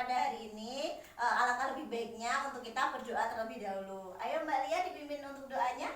pada hari ini, alangkah lebih baiknya untuk kita berdoa terlebih dahulu. Ayo Mbak Lia dipimpin untuk doanya.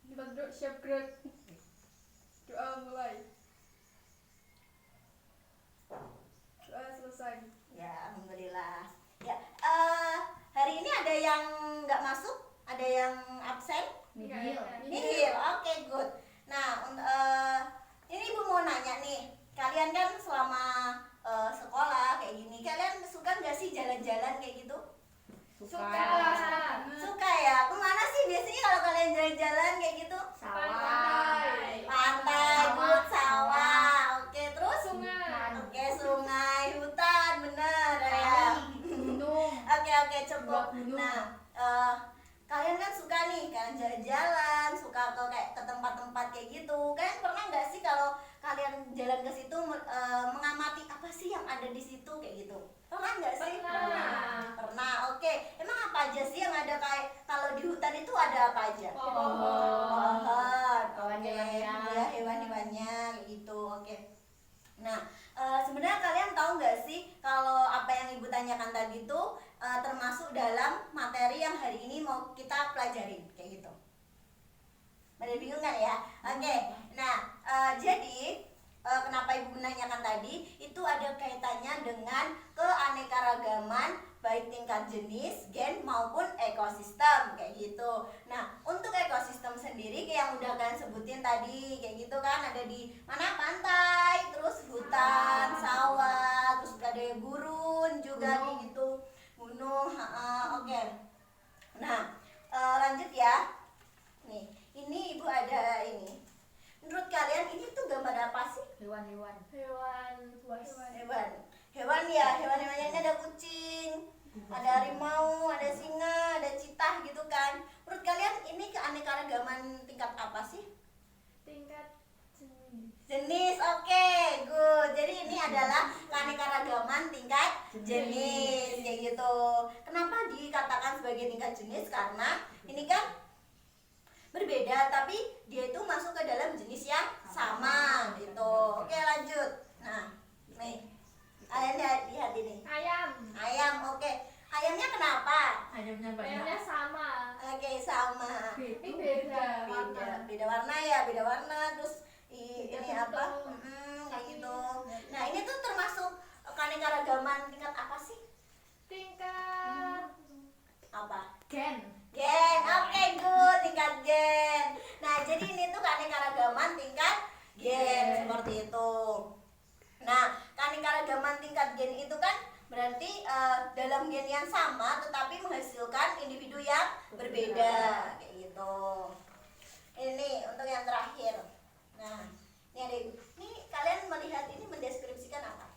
Dibantu siap gerak. Doa mulai. Doa selesai. Ya, alhamdulillah. Ya, hari ini ada yang nggak masuk, ada yang absen. Nihil. Nihil, oke good. Nah, ini Ibu mau nanya nih, kalian kan selama sekolah kayak gini, kalian suka nggak sih jalan-jalan kayak gitu? Suka ya. Kemana sih biasanya kalau kalian jalan-jalan kayak gitu? Pantai, good, sawah. Oke, terus? Sungai. Oke, sungai, hutan, bener ya. Gunung. Oke, cukup. Gunung. Nah, kalian kan suka nih, kalian jalan-jalan, suka ke tempat-tempat kayak gitu. Kalian pernah nggak sih kalau kalian jalan ke situ mengamati apa sih yang ada di situ kayak gitu? Pernah nggak sih? Pernah. Oke. Emang apa aja sih yang ada kayak kalau di hutan itu ada apa aja? Pohon. Oke. Ya, hewan-hewannya kayak gitu. Oke. Nah, sebenarnya kalian tahu nggak sih kalau apa yang Ibu tanyakan tadi itu termasuk dalam materi yang hari ini mau kita pelajarin kayak gitu. Pada bingung kan ya? Oke. Nah, jadi kenapa Ibu menanyakan tadi itu ada kaitannya dengan keanekaragaman baik tingkat jenis, gen maupun ekosistem kayak gitu. Nah, untuk ekosistem sendiri kayak yang udah kalian sebutin tadi kayak gitu kan, ada di mana? Pantai, terus hutan, sawah, terus ada gurun juga kayak gitu, gunung. Oke. Nah, lanjut ya. Nih, ini Ibu ada ini. Menurut kalian ini tuh gambar apa sih? Hewan-hewan. Hewan ya, hewan-hewannya ini ada kucing, ada harimau, ada singa, ada citah gitu kan. Menurut kalian ini keanekaragaman tingkat apa sih? Tingkat Jenis, oke, good. Jadi ini adalah keanekaragaman tingkat jenis kayak gitu. Kenapa dikatakan sebagai tingkat jenis? Karena ini kan berbeda tapi dia itu masuk ke dalam jenis yang sama gitu. Oke, lanjut. Nah, nih kalian lihat ini ayam. Oke, ayamnya kenapa? Ayamnya sama. Oke, sama. Ini beda Beda warna. Terus ini apa? Kayak gitu. Nah, ini tuh termasuk keanekaragaman tingkat apa sih? Tingkat Apa? gen. Gen, oke, good, tingkat gen. Nah, jadi ini tuh keanekaragaman tingkat gen seperti itu. Nah, keanekaragaman tingkat gen itu kan berarti dalam gen yang sama tetapi menghasilkan individu yang berbeda kayak gitu. Ini untuk yang terakhir. Nah, ini ada ini kalian melihat ini mendeskripsikan apa?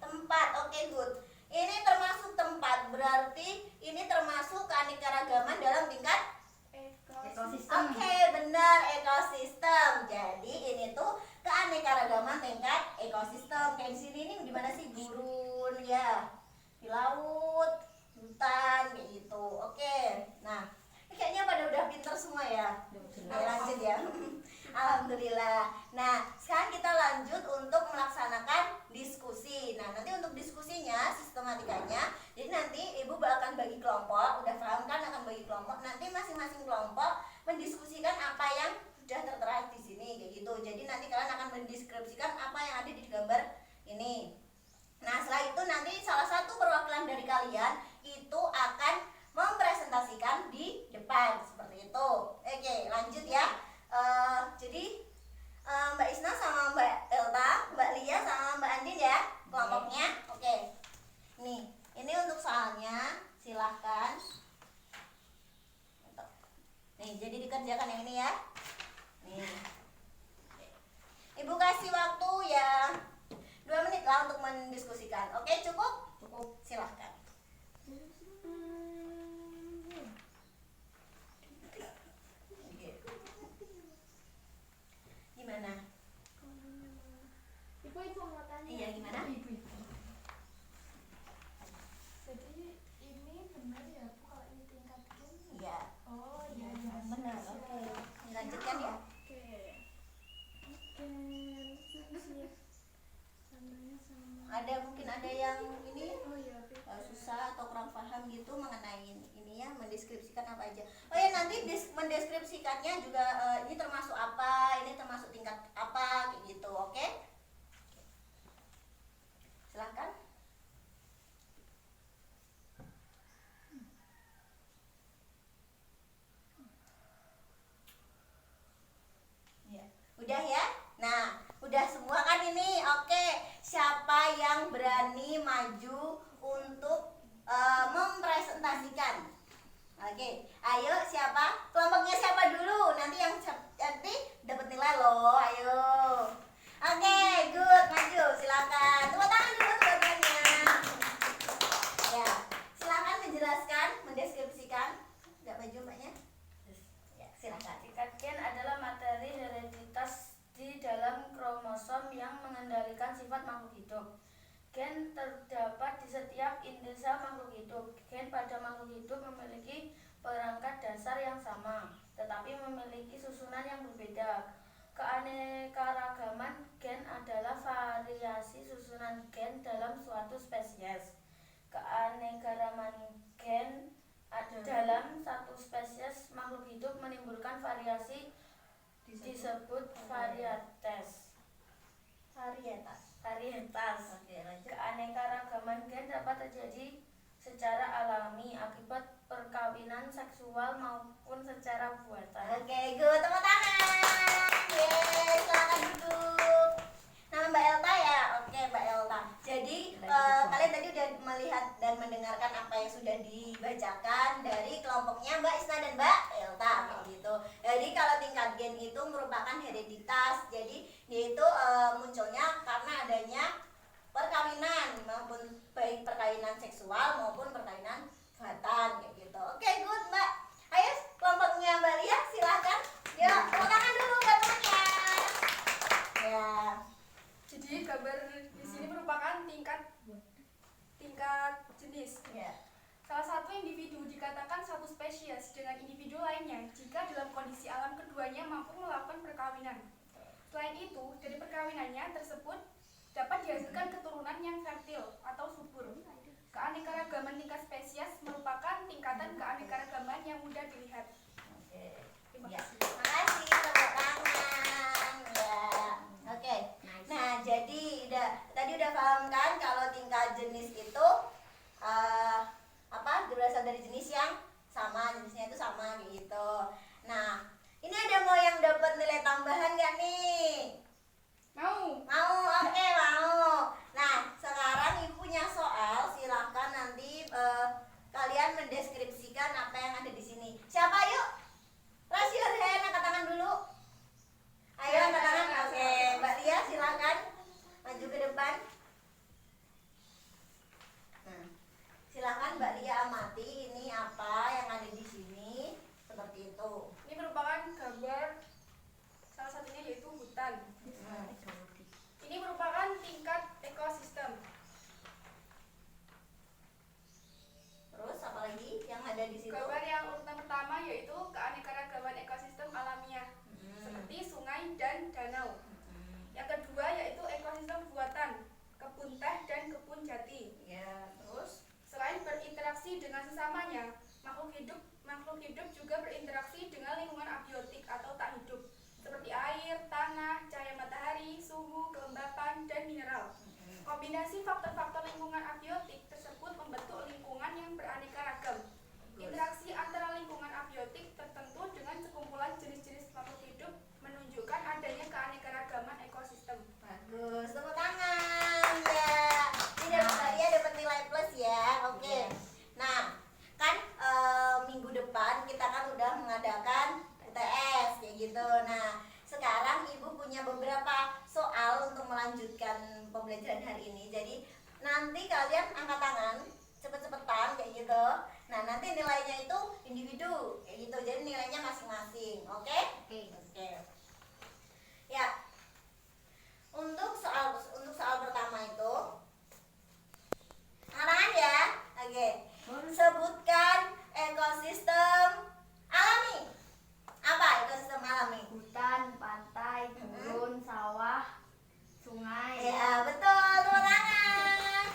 Tempat, oke, good. Ini termasuk tempat, berarti ini termasuk keanekaragaman dalam tingkat Ekosistem. Oke, benar, ekosistem. Jadi ini tuh keanekaragaman tingkat ekosistem. Kayak di sini nih di mana sih? Gurun ya. Di laut, hutan kayak gitu. Oke. Nah, ini kayaknya pada udah pinter semua ya. Oke, lanjut ya. Alhamdulillah. Nah, sekarang kita lanjut untuk melaksanakan diskusi. Nah, nanti untuk diskusinya, sistematikanya, jadi nanti Ibu akan bagi kelompok, udah paham kan akan bagi kelompok. Nanti masing-masing kelompok mendiskusikan apa yang sudah tertera di sini kayak gitu. Jadi nanti kalian akan mendeskripsikan apa yang ada di gambar ini. Nah, setelah itu nanti salah satu perwakilan dari kalian itu akan mempresentasikan di depan seperti itu. Oke, lanjut ya. Jadi Mbak Isna sama Mbak Elta, Mbak Lia sama Mbak Andin ya kelompoknya. Oke. Nih, ini untuk soalnya silahkan. Nih, jadi dikerjakan yang ini ya. Nih. Ibu kasih waktu ya 2 menit lah untuk mendiskusikan. Oke, cukup? Cukup. Silahkan. Gimana? Ibu mau tanya. Iya, gimana? Jadi ini benar ya Bu kalau ini tingkat gen? Iya. Oh iya. Benar. Oke. Dilanjutkan ya. Oke. Samanya sama. Ada mungkin ada yang ini Oh iya, susah atau kurang paham gitu mengenai ini ya, mendeskripsikan apa aja. Oh ya, nanti mendeskripsikannya juga ini termasuk apa, ini termasuk tingkat apa kayak gitu. Oke, silahkan. Ya, udah ya. Nah, udah semua kan ini. Oke, siapa yang berani maju untuk mempresentasikan? Oke, ayo siapa? Kelompoknya siapa dulu? Nanti yang nanti dapat nilai loh. Ayo. Oke, good, maju. Silakan. Tepuk tangan dulu teman-temannya. Ya, silakan menjelaskan, mendeskripsikan. Nggak maju mbaknya? Ya, silakan. Tingkat gen adalah materi hereditas di dalam kromosom yang mengendalikan sifat makhluk hidup. Gen terdapat di setiap inti sel makhluk hidup. Gen pada makhluk hidup memiliki perangkat dasar yang sama, tetapi memiliki susunan yang berbeda. Keanekaragaman gen adalah variasi susunan gen dalam suatu spesies. Keanekaragaman gen dalam satu spesies makhluk hidup menimbulkan variasi disebut varietas. Oke, lanjut. Keanekaragaman gen dapat terjadi secara alami akibat perkawinan seksual maupun secara buatan. Oke, good. Tepuk tangan. Yeay, silakan duduk. Nama Mbak Elta ya? Oke, Mbak Elta. Jadi, kalian tadi udah melihat dan mendengarkan apa yang sudah dibacakan dari kelompoknya Mbak Isna dan Mbak Elta, kayak gitu. Jadi, kalau tingkat gen itu merupakan hereditas. Jadi, dia itu munculnya karena adanya perkawinan, maupun baik perkawinan seksual maupun perkawinan buatan, kayak gitu. Oke, good, Mbak. Ayo, kelompoknya Mbak Lia, silakan. Yuk, tepuk tangan dulu buat temannya. Ya. Jadi gambar di sini merupakan tingkat jenis. Ya. Salah satu individu dikatakan satu spesies dengan individu lainnya jika dalam kondisi alam keduanya mampu melakukan perkawinan. Selain itu, dari perkawinannya tersebut dapat dihasilkan keturunan yang fertil atau subur. Keanekaragaman tingkat spesies merupakan tingkatan keanekaragaman yang mudah dilihat. Oke. Terima Ya. kasih. Makasih, tepuk tangan. Ya. Oke. Nah, jadi tadi udah paham kan kalau tingkat jenis itu berasal dari jenis yang sama, jenisnya itu sama kayak gitu. Nah, ini ada mau yang dapat nilai tambahan nggak nih? Mau? Mau, oke, mau. Nah, sekarang ibu punya soal, silahkan nanti kalian mendeskripsikan apa yang ada di sini. Siapa yuk? Raise your hand, angkat tangan dulu. Ayo, angkat tangan. Oke, Mbak Lia silahkan maju ke depan. Silahkan Mbak Lia amati ini apa yang ada di sini, seperti itu. Ini merupakan gambar salah satunya yaitu hutan. Ini merupakan tingkat ekosistem. Terus apa lagi yang ada di situ? Gambar yang urutan pertama yaitu keanekaragaman ekosistem alamiah seperti sungai dan danau. Yang kedua yaitu ekosistem buatan, kebun teh dan kebun jati. Ya, terus Selain berinteraksi dengan sesamanya, makhluk hidup juga berinteraksi dengan lingkungan abiotik atau tak hidup seperti air, tanah, cahaya matahari, suhu, kelembapan, dan mineral. Kombinasi faktor-faktor lingkungan abiotik tersebut membentuk lingkungan yang beraneka ragam. Interaksi antara lingkungan abiotik tertentu dengan sekumpulan jenis-jenis makhluk hidup menunjukkan adanya keanekaragaman ekosistem. bagus, tepuk tangan ya. Ini Mbak Lia dapat nilai plus ya. Oke. Nah, kan minggu depan kita kan udah mengadakan UTS kayak gitu. Nah, sekarang ibu punya beberapa soal untuk melanjutkan pembelajaran hari ini. Jadi nanti kalian angkat tangan cepet-cepetan kayak gitu. Nah, nanti nilainya itu individu kayak gitu. Jadi nilainya masing-masing. Oke? Oke. Ya. Untuk soal pertama itu angkat tangan ya. Oke. Sebutkan ekosistem alami. Apa ekosistem alami? Hutan, pantai, kebun, sawah, sungai. Ya, betul, tepuk tangan.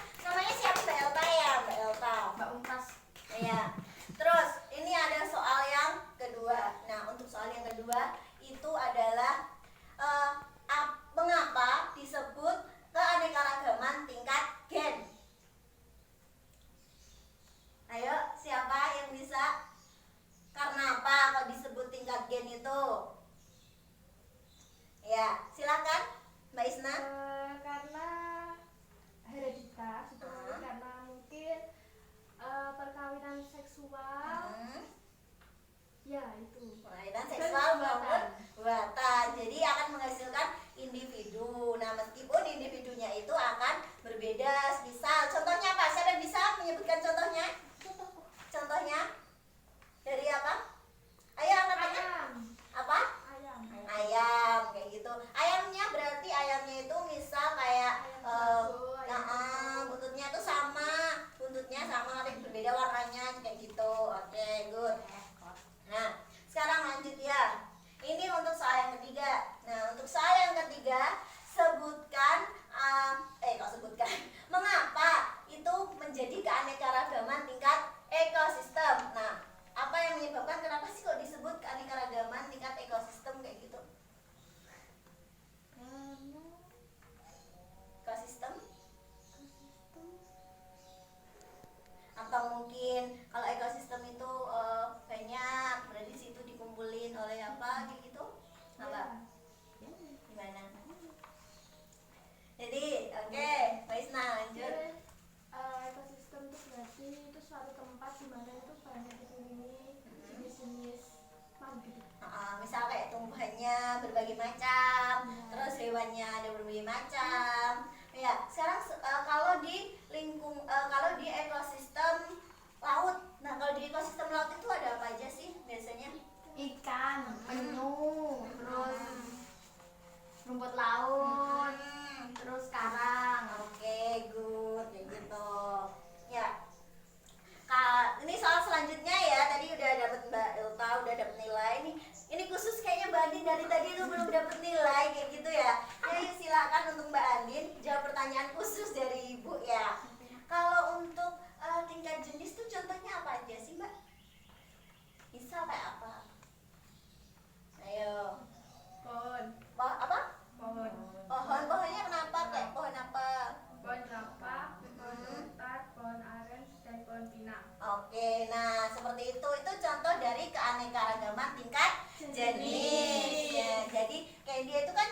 Oke, nah seperti itu contoh dari keanekaragaman tingkat jenis. Ya, jadi kayak dia itu kan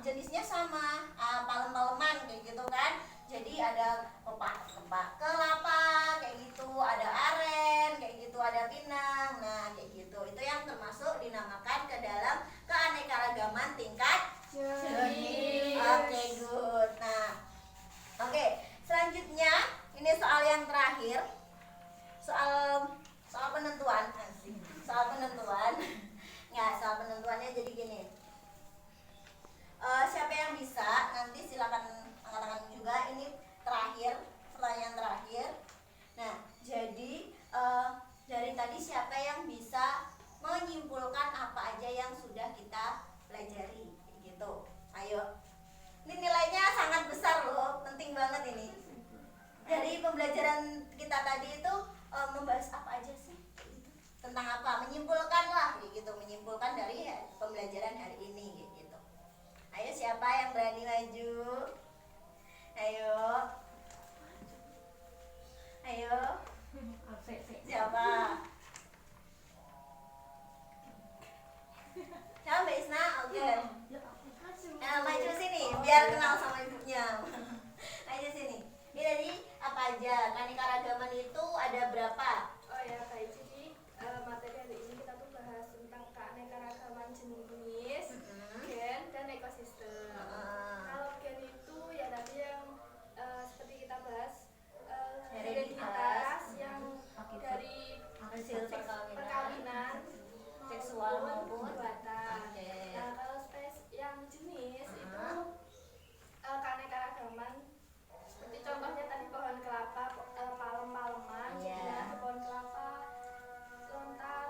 jenisnya sama, palem-paleman kayak gitu kan. Jadi ada kelapa kayak gitu, ada aren kayak gitu, ada pinang. Nah, kayak gitu. Itu yang termasuk dinamakan ke dalam keanekaragaman tingkat jenis. Oke, good. Nah, oke, selanjutnya ini soal yang terakhir. Soal penentuan. Asik. Soal penentuan. Ya, soal penentuannya jadi gini. Siapa yang bisa? Nanti silakan angkat tangan juga. Ini terakhir, pertanyaan terakhir. Nah, jadi dari tadi siapa yang bisa menyimpulkan apa aja yang sudah kita pelajari? Gitu. Ayo. Ini nilainya sangat besar loh, penting banget ini. Dari pembelajaran kita tadi itu membahas apa aja sih? Tentang apa? Menyimpulkan lah, gitu. Menyimpulkan dari pembelajaran hari ini, gitu. Ayo, siapa yang berani maju? Ayo. Ayo. Siapa? Siapa, Mbak Isna? Oke. Maju sini biar kenal sama ibunya. Maju sini. Ini tadi apa aja? Keanekaragaman itu ada berapa? Oh ya, baik. Jadi materi hari ini kita tuh bahas tentang keanekaragaman jenis, gen, dan ekosistem. Kalau gen itu ya tadi yang seperti kita bahas hereditas yang dari Hasil perkawinan seksual maupun perbuatan. Oke. Nah, kalau yang jenis itu keanekaragaman seperti contohnya tadi pohon kelapa, palem-paleman, Iya. ya, pohon kelapa, lontar,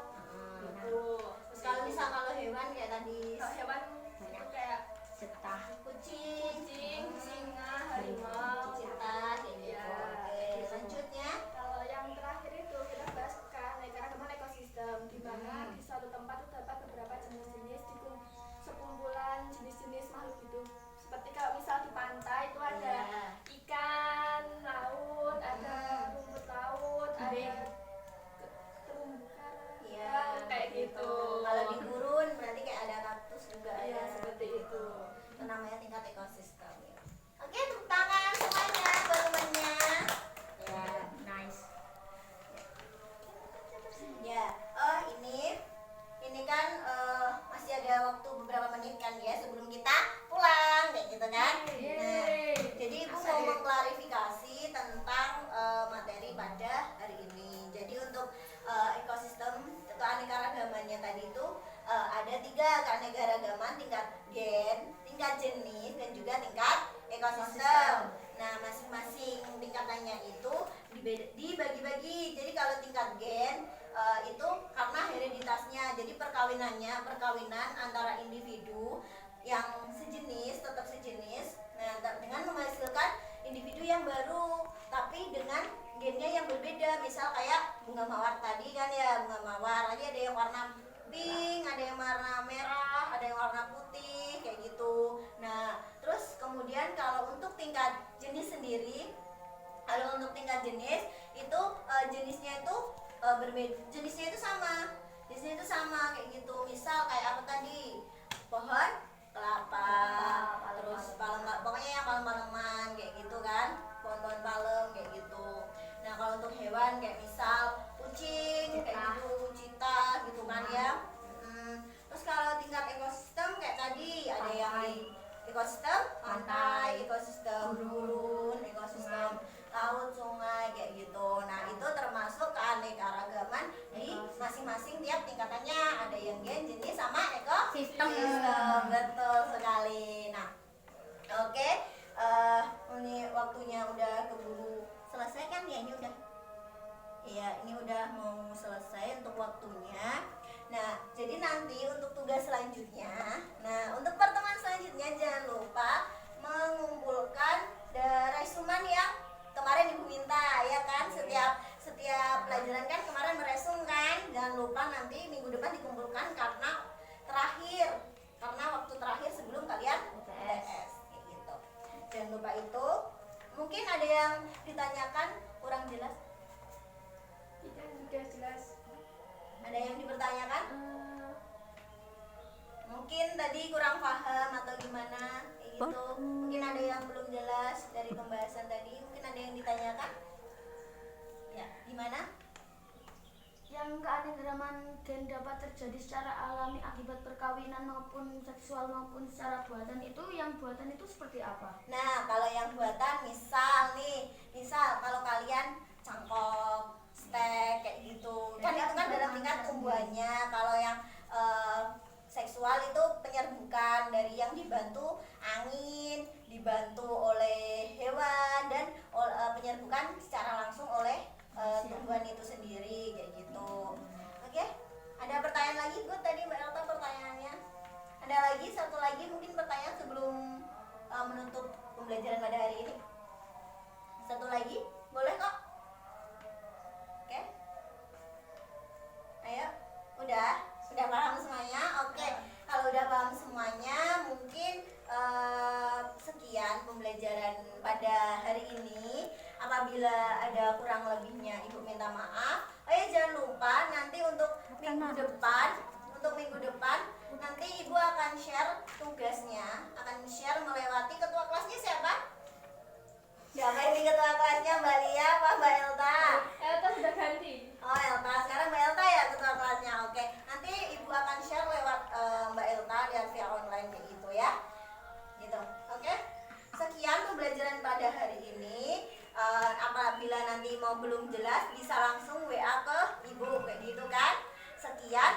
gitu. Terus kalau hewan kayak tadi Kalau hewan itu kayak kucing, singa, harimau, cita, kayak gitu. ya. Oke, selanjutnya Kalau yang terakhir itu kita bahas keanekaragaman ekosistem, di mana di suatu tempat terdapat beberapa jenis-jenis sekumpulan jenis-jenis makhluk hidup. Seperti kalau misal di pantai itu ada Iya. ikan laut, ada rumput laut, ada terumbu karang, Iya, kayak gitu. Kalau di gurun berarti kayak ada kaktus juga. Iya, ada. seperti itu. Itu namanya tingkat ekosistem. Ya. Oke, tepuk tangan semuanya buat temannya. Ya, Nice. ya. Ini kan masih ada waktu beberapa menit kan ya sebelum kita pulang kayak gitu kan. Nah, jadi Ibu mau mengklarifikasi tentang materi pada hari ini. Jadi untuk ekosistem atau keanekaragamannya tadi itu ada 3 keanekaragaman, tingkat gen, tingkat jenis, dan juga tingkat ekosistem. Nah, masing-masing tingkatannya itu dibagi-bagi. Jadi kalau tingkat gen itu karena hereditasnya, jadi perkawinan antara individu yang tetap sejenis, nah dengan menghasilkan individu yang baru, tapi dengan gennya yang berbeda. Misal kayak bunga mawar tadi kan ya, bunga mawar aja ada yang warna pink, ada yang warna merah, ada yang warna putih kayak gitu. Nah, terus kemudian kalau untuk tingkat jenis sendiri, kalau untuk tingkat jenis itu jenisnya itu berbeda, jenisnya itu sama kayak gitu. Misal kayak apa tadi, pohon kelapa, terus pokoknya yang palem-paleman kayak gitu kan, pohon-pohon palem kayak gitu. Nah, kalau untuk hewan kayak misal kucing kayak gitu, cita gitu kan ya. Terus kalau tingkat ekosistem kayak tadi ada yang di ekosistem pantai, ekosistem gurun, ekosistem laut, sungai kayak gitu. Nah, itu termasuk keanekaragaman di masing-masing tiap tingkatannya. Ada yang gen, jenis, sama ekosistem. Betul sekali. Nah, oke. Ini waktunya udah keburu selesai kan ya, ini udah. Iya, ini udah mau selesai untuk waktunya. Nah, jadi nanti untuk tugas selanjutnya, untuk pertemuan selanjutnya jangan lupa mengumpulkan resumen yang kemarin Ibu minta ya kan. Setiap pelajaran kan kemarin meresum kan. Jangan lupa nanti minggu depan dikumpulkan karena waktu terakhir sebelum kalian UTS kayak gitu. Jangan lupa itu. Mungkin ada yang ditanyakan kurang jelas? sudah jelas. Ada yang dipertanyakan? Mungkin tadi kurang paham atau gimana kayak gitu. Mungkin ada yang belum jelas dari pembahasan tadi. Mungkin ada yang ditanyakan? Ya, gimana? Yang keanekaragaman gen dapat terjadi secara alami akibat perkawinan maupun seksual maupun secara buatan itu, yang buatan itu seperti apa? Nah, kalau yang buatan misal nih, misal kalau kalian cangkok, stek kayak gitu. Kan itu kan dalam tingkat tumbuhannya. Kalau yang seksual itu penyerbukan dari yang dibantu angin, dibantu oleh hewan, dan penyerbukan secara langsung oleh tumbuhan itu sendiri kayak gitu. Oke, ada pertanyaan lagi? Good tadi Mbak Elta pertanyaannya. Ada lagi satu lagi mungkin pertanyaan sebelum menutup pembelajaran pada hari ini. Satu lagi, boleh kok? Oke. Ayo, udah paham semuanya? Oke, kalau udah paham semuanya, mungkin sekian pembelajaran pada hari ini. Apabila ada kurang lebihnya Ibu minta maaf. Oh ya, jangan lupa nanti untuk minggu depan nanti Ibu akan share tugasnya, akan share melewati ketua kelasnya siapa? Siapa ini ketua kelasnya, Mbak Lia apa Mbak Elta? Elta sudah ganti. Oh Elta, sekarang Mbak Elta ya ketua kelasnya. Oke, nanti Ibu akan share lewat Mbak Elta dan via online kayak gitu ya. Gitu. Oke. Sekian pembelajaran pada hari ini. Apabila nanti mau belum jelas bisa langsung WA ke Ibu kayak gitu kan. Sekian.